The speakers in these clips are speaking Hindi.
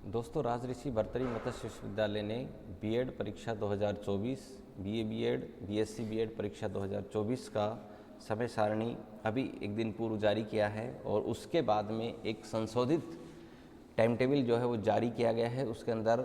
दोस्तों, राजऋषि भर्तृहरि मत्स्य विश्वविद्यालय ने बीएड परीक्षा 2024, बीए बीएड, बीएससी बीएड परीक्षा 2024 का समय सारणी अभी एक दिन पूर्व जारी किया है और उसके बाद में एक संशोधित टाइम टेबल जो है वो जारी किया गया है। उसके अंदर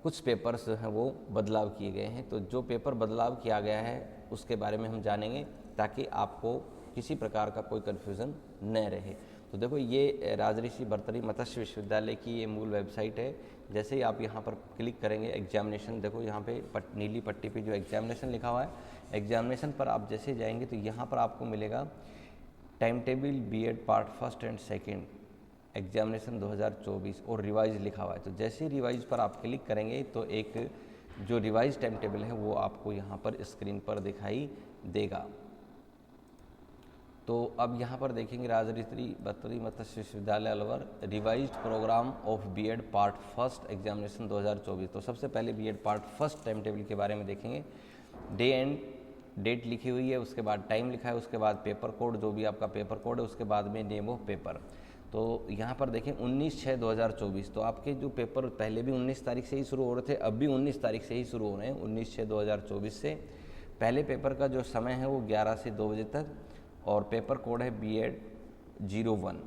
कुछ पेपर्स जो हैं वो बदलाव किए गए हैं। तो जो पेपर बदलाव किया गया है उसके बारे में हम जानेंगे ताकि आपको किसी प्रकार का कोई कन्फ्यूज़न न रहे। तो देखो, ये राजऋषि भर्तृहरि मत्स्य विश्वविद्यालय की ये मूल वेबसाइट है। जैसे ही आप यहाँ पर क्लिक करेंगे एग्जामिनेशन, देखो यहाँ पे नीली पट्टी पे जो एग्जामिनेशन लिखा हुआ है, एग्जामिनेशन पर आप जैसे जाएंगे तो यहाँ पर आपको मिलेगा time table BEd part first and second examination 2024 और रिवाइज लिखा हुआ है। तो जैसे ही रिवाइज पर आप क्लिक करेंगे तो एक जो रिवाइज टाइम टेबल है वो आपको यहाँ पर स्क्रीन पर दिखाई देगा। तो अब यहाँ पर देखेंगे राजऋषि Bhartrihari Matsya Vishwavidyalaya Alwar revised program of BEd part first examination 2024। तो सबसे पहले BEd part first time table के बारे में देखेंगे। डे एंड डेट लिखी हुई है, उसके बाद टाइम लिखा है, उसके बाद पेपर कोड, जो भी आपका पेपर कोड है, उसके बाद में नेम ऑफ पेपर। तो यहाँ पर देखें 19/6/2024। तो आपके जो पेपर पहले भी 19 तारीख से ही शुरू हो रहे थे, अब भी 19 तारीख से ही शुरू हो रहे हैं। 19/6/2024 से पहले पेपर का जो समय है वो 11 से 2 बजे तक और पेपर कोड है BEd 01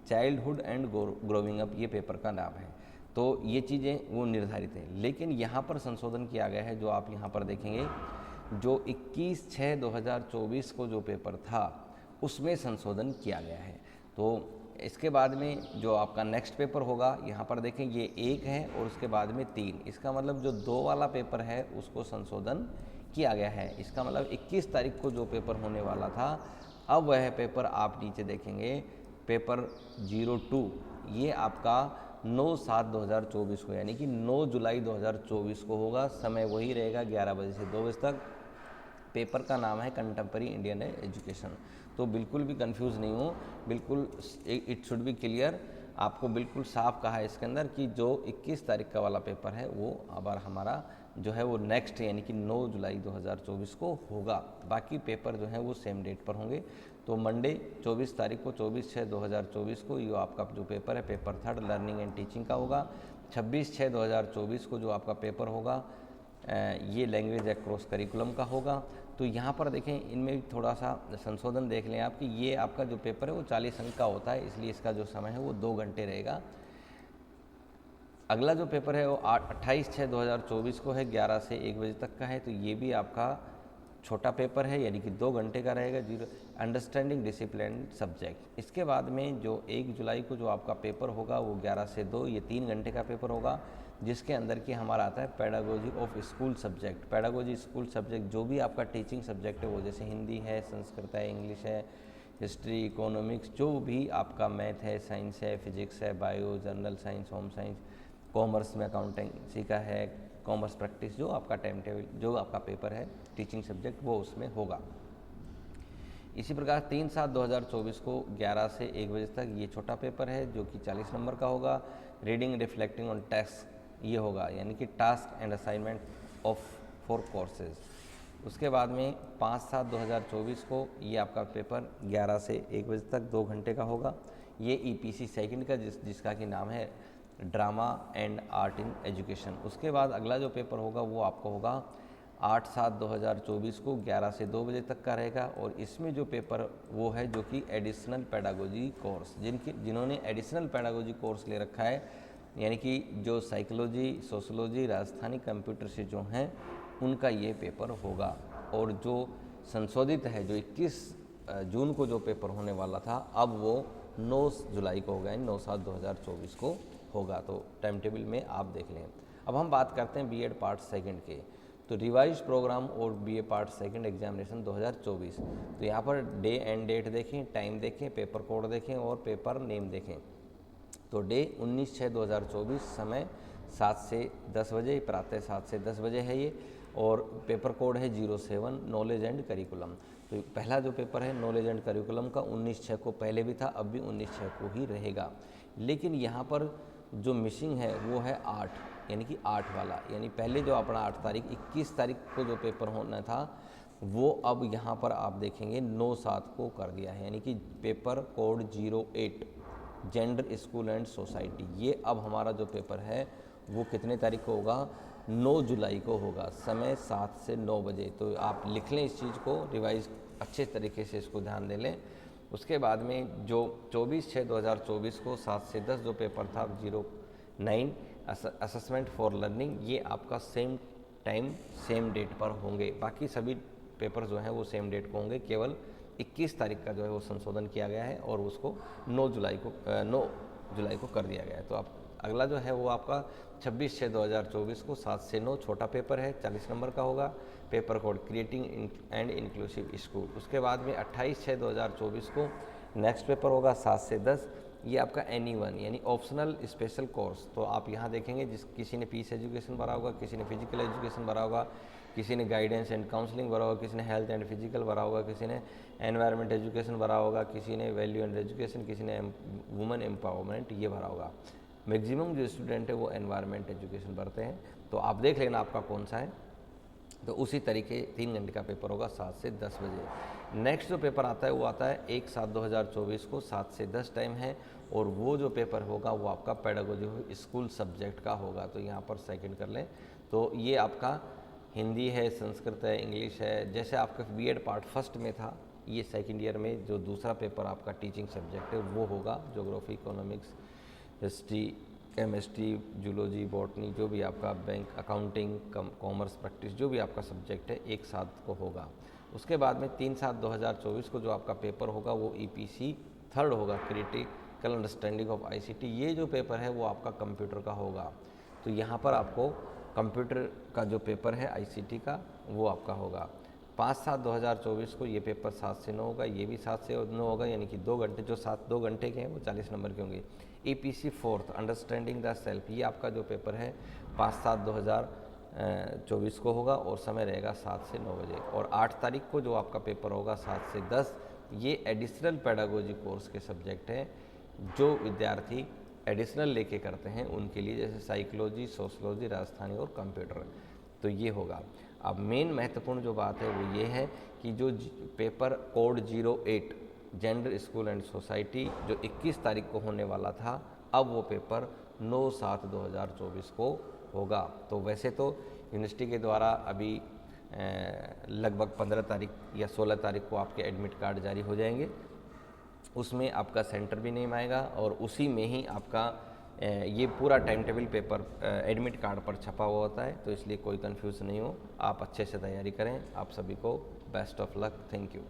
childhood and growing up, ये पेपर का नाम है। तो ये चीज़ें वो निर्धारित हैं, लेकिन यहाँ पर संशोधन किया गया है। जो आप यहाँ पर देखेंगे, जो 21/6/2024 को जो पेपर था उसमें संशोधन किया गया है। तो इसके बाद में जो आपका नेक्स्ट पेपर होगा, यहाँ पर देखें ये 1 है और उसके बाद में 3। इसका मतलब जो 2 वाला पेपर है उसको संशोधन किया गया है। इसका मतलब 21 तारीख को जो पेपर होने वाला था, अब वह पेपर आप नीचे देखेंगे पेपर 02, ये आपका 9/7/2024 को यानी कि 9 जुलाई 2024 को होगा। समय वही रहेगा 11 बजे से 2 बजे तक। पेपर का नाम है कंटेम्पररी इंडियन एजुकेशन। तो बिल्कुल भी कंफ्यूज नहीं हो, बिल्कुल इट शुड बी क्लियर। आपको बिल्कुल साफ कहा है इसके अंदर कि जो 21 तारीख का वाला पेपर है वो अब हमारा जो है वो नेक्स्ट यानी कि 9 जुलाई 2024 को होगा। बाकी पेपर जो है वो सेम डेट पर होंगे। तो मंडे 24 तारीख को 24/6/2024 को ये आपका जो पेपर है पेपर 3 लर्निंग एंड टीचिंग का होगा। 26/6/2024 को जो आपका पेपर होगा ये लैंग्वेज अक्रॉस करिकुलम का होगा। तो यहाँ पर देखें, इनमें थोड़ा सा संशोधन देख लें आप कि ये आपका जो पेपर है वो 40 अंक का होता है, इसलिए इसका जो समय है वो 2 घंटे रहेगा। अगला जो पेपर है वो 28/6/2024 को है, 11 से 1 बजे तक का है। तो ये भी आपका छोटा पेपर है यानी कि 2 घंटे का रहेगा। Understanding discipline subject. इसके बाद में जो 1 जुलाई को जो आपका पेपर होगा वो 11 से 2, ये 3 घंटे का पेपर होगा, जिसके अंदर की हमारा आता है pedagogy of school subject. Pedagogy school subject जो भी आपका टीचिंग सब्जेक्ट है वो जैसे हिंदी है, संस्कृत है, इंग्लिश है, हिस्ट्री, इकोनॉमिक्स, जो भी आपका मैथ है, साइंस है, फिजिक्स है, bio, general science, home science, commerce में अकाउंटेंसी का है, कॉमर्स प्रैक्टिस, जो आपका टाइम टेबल जो आपका पेपर है टीचिंग सब्जेक्ट वो उसमें होगा। इसी प्रकार 3/7/2024 को 11 से 1 बजे तक ये छोटा पेपर है जो कि 40 नंबर का होगा। रीडिंग रिफ्लेक्टिंग ऑन टेक्स्ट ये होगा यानी कि task and assignment of 4 courses. उसके बाद में 5/7/2024 को ये आपका पेपर 11 से 1 बजे तक 2 घंटे का होगा। ये ईपीसी सेकंड का जिसका कि नाम है drama and art in education. उसके बाद अगला जो पेपर होगा वो आपको होगा 8/7/2024 को 11 से 2 बजे तक का रहेगा। और इसमें जो पेपर वो है जो कि एडिशनल पेडागोजी कोर्स, जिन्होंने एडिशनल पेडागोजी कोर्स ले रखा है यानी कि जो साइकोलॉजी, सोशोलॉजी, राजस्थानी कंप्यूटर से जो हैं उनका ये पेपर होगा। और जो संशोधित है, जो 21 जून को जो पेपर होने वाला था, अब वो 9 जुलाई को होगा, 9/7/2024 को होगा। तो टाइम टेबल में आप देख लें। अब हम बात करते हैं बीएड पार्ट सेकंड के। तो रिवाइज प्रोग्राम और बीए पार्ट सेकंड एग्जामिनेशन 2024। तो यहाँ पर डे एंड डेट देखें, टाइम देखें, पेपर कोड देखें और पेपर नेम देखें। तो डे 19/6/2024, समय 7 से 10 बजे, प्रातः 7 से 10 बजे है ये। और पेपर कोड है 07 नॉलेज एंड करिकुलम। तो पहला जो पेपर है नॉलेज एंड करिकुलम का 19/6 को पहले भी था, अब भी 19/6 को ही रहेगा। लेकिन यहाँ पर जो मिसिंग है वो है 8 यानी कि 8 वाला, यानी पहले जो अपना 8 तारीख 21 तारीख को जो पेपर होना था वो अब यहाँ पर आप देखेंगे 9/7 को कर दिया है यानी कि paper code 08 gender school and society. ये अब हमारा जो पेपर है वो कितने तारीख को होगा, 9 जुलाई को होगा, समय 7 से 9 बजे। तो आप लिख लें इस चीज़ को, रिवाइज अच्छे तरीके से इसको ध्यान दे लें। उसके बाद में जो 24/6/2024 को 7 से 10 जो पेपर था 09 असेसमेंट फॉर लर्निंग, ये आपका सेम टाइम सेम डेट पर होंगे। बाकी सभी पेपर जो हैं वो सेम डेट को होंगे, केवल 21 तारीख का जो है वो संशोधन किया गया है और उसको 9 जुलाई को कर दिया गया है। तो आप अगला जो है वो आपका 26/6/2024 को 7 से 9 छोटा पेपर है, 40 नंबर का होगा, paper code creating and inclusive school. उसके बाद में 28/6/2024 को नेक्स्ट पेपर होगा 7 से 10, ये आपका NE1 यानी ऑप्शनल स्पेशल कोर्स। तो आप यहाँ देखेंगे किसी ने पीस एजुकेशन भरा होगा, किसी ने फिजिकल एजुकेशन भरा होगा, किसी ने गाइडेंस एंड काउंसलिंग भरा होगा, किसी ने हेल्थ एंड फिजिकल भरा होगा, किसी ने एनवायरनमेंट एजुकेशन भरा होगा, किसी ने वैल्यू एंड एजुकेशन, किसी ने वुमेन एम्पावरमेंट ये भरा होगा। मैक्सिमम जो स्टूडेंट है वो एनवायरनमेंट एजुकेशन भरते हैं। तो आप देख लेना आपका कौन सा है। तो उसी तरीके 3 घंटे का पेपर होगा 7 से 10 बजे। नेक्स्ट जो पेपर आता है वो आता है 1/7/2024 को 7 से 10 टाइम है, और वो जो पेपर होगा वो आपका पेडागोजी स्कूल सब्जेक्ट का होगा। तो यहाँ पर सेकंड कर लें। तो ये आपका हिंदी है, संस्कृत है, इंग्लिश है। जैसे आपका बीएड पार्ट फर्स्ट में था, ये सेकंड ईयर में जो दूसरा पेपर आपका टीचिंग सब्जेक्ट है वो होगा geography, economics, history, chemistry, zoology, botany, जो भी आपका बैंक, अकाउंटिंग, कॉमर्स, प्रैक्टिस, जो भी आपका सब्जेक्ट है 1/7 को होगा। उसके बाद में 3/7/2024 को जो आपका पेपर होगा वो EPC थर्ड होगा, क्रिटिकल अंडरस्टैंडिंग ऑफ ICT। ये जो पेपर है वो आपका कंप्यूटर का होगा। तो यहाँ पर आपको कंप्यूटर का जो पेपर है ICT का वो आपका होगा। 5/7/2024 को ये पेपर 7 से 9 होगा, ये भी 7 से 9 होगा, यानी कि 2 घंटे, जो 2 घंटे के हैं वो 40 नंबर के होंगे। EPC fourth understanding the self, ये आपका जो पेपर है 5/7/2024 को होगा और समय रहेगा 7 से 9 बजे। और 8 तारीख को जो आपका पेपर होगा 7 से 10, ये एडिशनल पेडागोजी कोर्स के सब्जेक्ट हैं जो विद्यार्थी एडिशनल लेके करते हैं उनके लिए, जैसे साइकोलॉजी, सोशलॉजी, राजस्थानी और कंप्यूटर। तो ये होगा। अब मेन महत्वपूर्ण जो बात है वो ये है कि जो paper code 08 gender school and society जो 21 तारीख को होने वाला था, अब वो पेपर 9/7/2024 को होगा। तो वैसे तो यूनिवर्सिटी के द्वारा अभी लगभग 15 तारीख या 16 तारीख को आपके एडमिट कार्ड जारी हो जाएंगे। उसमें आपका सेंटर भी नेम आएगा और उसी में ही आपका ये पूरा time table paper admit card पर छपा हुआ होता है। तो इसलिए कोई कन्फ्यूज़न नहीं हो, आप अच्छे से तैयारी करें। आप सभी को best of luck. Thank you.